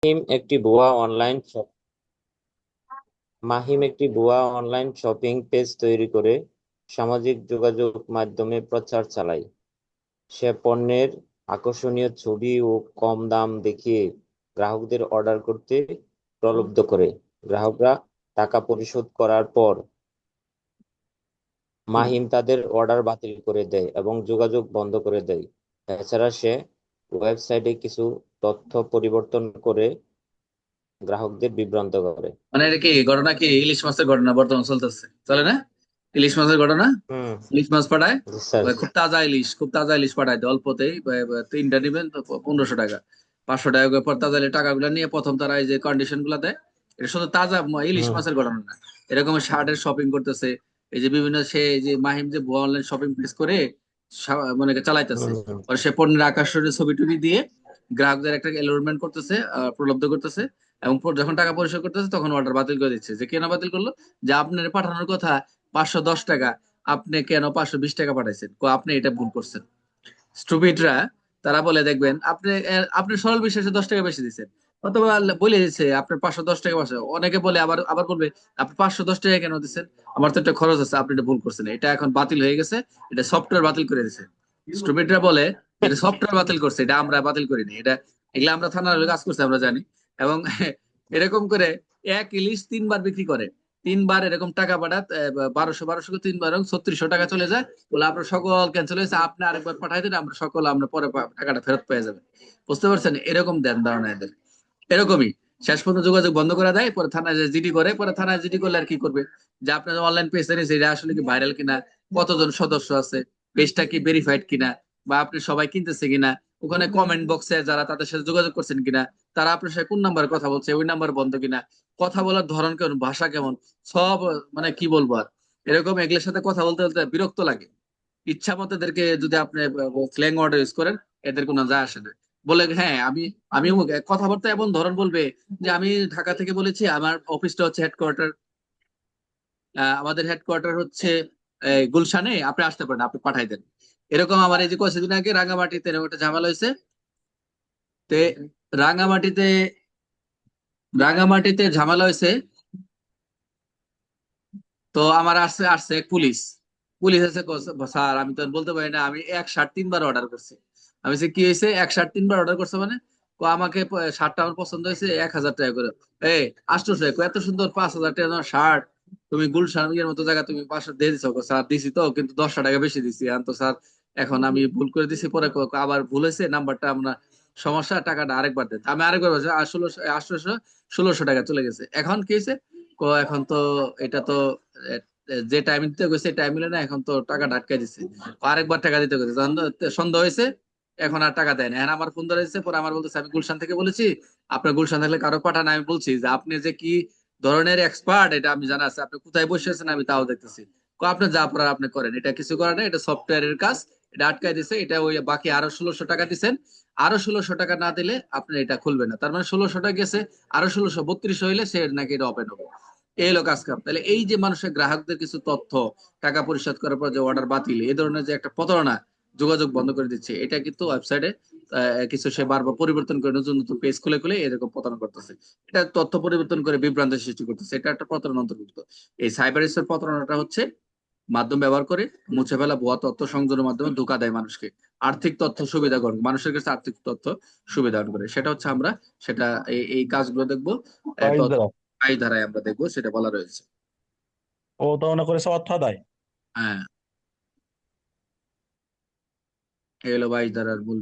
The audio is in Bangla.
মাহিম একটি ভুয়া অনলাইন মাহিম একটি ভুয়া অনলাইন শপিং পেজ তৈরি করে সামাজিক যোগাযোগ মাধ্যমে প্রচার চালায়। সে পণ্যের আকর্ষণীয় ছবি ও কম দাম দেখিয়ে গ্রাহকদের অর্ডার করতে প্রলুব্ধ করে। গ্রাহকরা টাকা পরিশোধ করার পর হুম। মাহিম তাদের অর্ডার বাতিল করে দেয় এবং যোগাযোগ বন্ধ করে দেয়। এছাড়া সে ওয়েবসাইটে কিছু তথ্য পরিবর্তন করে গ্রাহকদের বিভ্রান্ত করে। মানে এটা কি ঘটনা, কি ইলিশ মাছের ঘটনা বর্তমান চলতেছে, চলে না? ইলিশ মাছের ঘটনা। হুম। ইলিশ মাছ পাঠায়, জি স্যার। খুব তাজা ইলিশ পাঠায় দেয় অল্পতেই, তিনটা নিবেন তো 1500 টাকা, 500 টাকা করে পর তাজা ইলিশ টাকাগুলো নিয়ে প্রথম তারা এই যে কন্ডিশন গুলা দেয়। এটা শুধু তাজা ইলিশ হুম। মাছের ঘটনা না, এরকম শার্টের শপিং করতেছে। এই যে বিভিন্ন সে এই যে মাহিম যে ভুয়া অনলাইন শপিং পেজ করে মানে চালাইতেছে। হুম। আর সে পণ্যের আকর্ষণীয় ছবি টবি দিয়ে গ্রাহকদের একটা এলোরমেন্ট করতেছে, প্রলব্ধ করতেছে। এবং যখন টাকা পরিশোধ করতেছে তখন অর্ডার বাতিল করে দিচ্ছে। যে কেন বাতিল করলো? যে আপনার পাঠানোর কথা 510 টাকা, আপনি কেন 520 টাকা পাঠাইছেন? আপনি এটা ভুল করছেন। স্টুপিডরা তারা বলে, দেখবেন আপনি আপনি সরল বিশ্বাসে 10 টাকা বেশি দিচ্ছেন, অথবা বলে দিচ্ছে আপনার 510 টাকা পাশে। অনেকে বলে, আবার আবার বলবে আপনি 510 টাকা কেন দিচ্ছেন, আমার তো একটা খরচ আছে, আপনি এটা ভুল করছেন, এটা এখন বাতিল হয়ে গেছে, এটা সফটওয়্যার বাতিল করে দিছে। স্টুপিডরা বলে এটা সফটওয়্যার বাতিল করছে, এটা আমরা বাতিল করিনি। এটা এগুলা আমরা থানার হলে কাজ করছি, আমরা জানি। এবং এরকম করে এক ইলিশ 3 বার বিক্রি করে। 3 বার এরকম টাকা পাঠাত, 1200 1200 করে 3 বার 3600 টাকা চলে যায়। বলে আপনার সকল ক্যান্সেল হয়েছে, আপনি আরেকবার পাঠাই দিন, আমরা সকল আমরা পরে টাকাটা ফেরত পেয়ে যাবেন। বুঝতে পারছেন? এরকম দেন ধারণা এদের। এরকমই শেষ পর্যন্ত যোগাযোগ বন্ধ করে দেয়, পরে থানায় জিডি করে। পরে থানায় জিডি করলে আর কি করবে? যে আপনার অনলাইন পেজ আছে, এটা আসলে কি ভাইরাল কিনা, কতজন সদস্য আছে, পেজটা কি ভেরিফাইড কিনা, বা আপনি সবাই কিনতেছে কিনা, ওখানে কমেন্ট বক্সে যারা তাদের সাথে যোগাযোগ করছেন কিনা, তারা আপনার সাথে কোন নাম্বারে কথা বলছে, ওই নাম্বার বন্ধ কিনা, কথা বলার ধরন কেমন, ভাষা কেমন, সব মানে কি বলবো আর। এরকম এগুলোর সাথে কথা বলতে বলতে বিরক্ত লাগে। ইচ্ছা মতো এদেরকে যদি আপনি স্ল্যাং ওয়ার্ড ইউজ করেন, এদের কোনো যায় আসে না। বলে হ্যাঁ আমি আমি কথাবার্তা এমন ধরন বলবে যে আমি ঢাকা থেকে বলেছি, আমার অফিসটা হচ্ছে হেডকোয়ার্টার, আমাদের হেডকোয়ার্টার হচ্ছে গুলশানে, আপনি আসতে পারেন, আপনি পাঠাই দেন। এরকম আমার এই যে কয়েকদিন আগে রাঙামাটিতে এরকম একটা ঝামেলা হয়েছে। তে রাঙামাটিতে রাঙামাটিতে ঝামেলা হয়েছে। তো আমার আসছে আসছে এক পুলিশ। পুলিশ এসে কইছে, স্যার আমি তো আর বলতে পারি না, আমি এক শার্ট 3 বার অর্ডার করছি। আমি বলছি, কি হয়েছে এক শার্ট 3 বার অর্ডার করছে মানে? আমাকে শার্টটা আমার পছন্দ হয়েছে 1000 টাকা করে। এই আষ্টশো, এত সুন্দর 5000 টাকা শার্ট, তুমি গুলশান এর মতো জায়গা তুমি 500 দিয়ে দিছো। স্যার দিছি তো, কিন্তু 10 টাকা বেশি দিছি। এখন তো স্যার, এখন আমি ভুল করে দিছি, পরে আবার ভুল হয়েছে, নাম্বারটা আমরা সমস্যা, টাকাটা আরেকবার দেন। আমি আরেকবার বলছি, 800 1600 টাকা চলে গেছে। এখন কি হয়েছে? এখন তো এটা তো যে টাইম দিতে গেছে টাইম মিলে না, এখন তো টাকা আটকে দিছে। আরেকবার টাকা দিতে গেছে, যখন সন্ধ্যা হয়েছে, এখন আর টাকা দেয় না। এখন আমার ফোন ধরেছে, পরে আমার বলতেছে আমি গুলশান থেকে বলেছি, আপনার গুলশান থাকলে কারো পাঠান। আমি বলছি যে আপনি যে কি ধরনের এক্সপার্ট এটা আমি জানা আছে, আপনি কোথায় বসে আছেন আমি তাও দেখতেছি। আপনি যা পারার আপনি করেন, এটা কিছু করেন না, এটা সফটওয়্যারের কাজ, এটা আটকায় দিছে। এটা ওই বাকি আরো 1600 টাকা দিচ্ছেন, আরো 1600 টাকা না দিলে আপনার এটা খুলবে না। তার মানে 1600 টাকা গেছে, আরো 1632 হইলে সে নাকি এটা ওপেন হবে। এই হলো কাজ কাম। তাহলে এই যে মানুষের গ্রাহকদের কিছু তথ্য টাকা পরিশোধ করার পর যে অর্ডার বাতিল, এই ধরনের যে একটা প্রতারণা, যোগাযোগ বন্ধ করে দিচ্ছে, এটা কিন্তু ওয়েবসাইটে কিছু সে বারবার পরিবর্তন করে নতুন নতুন পেজ খুলে খুলে এরকম প্রতারণা করতেছে। এটা তথ্য পরিবর্তন করে বিভ্রান্তি সৃষ্টি করতেছে, এটা একটা প্রতারণা অন্তর্ভুক্ত। এই সাইবার স্পেস প্রতারণাটা হচ্ছে মাধ্যম ব্যবহার করে মুছে ফেলা ভুয়া তথ্য সংযোগের মাধ্যমে ধোঁকা দেয় মানুষকে। আর্থিক তথ্য সুবিধা গ্রহণ, মানুষের কাছে আর্থিক তথ্য সুবিধা গ্রহণ করে, সেটা হচ্ছে আমরা সেটা এই কাজগুলো দেখবো। প্রাইস তথ্য দেওয়া। আয় ধারায় আমরা দেখবো, সেটা বলা রয়েছে। ও তো মনে করেছে অর্থ আদায়। হ্যাঁ, এই হলো 22 ধারার মূল বিষয়।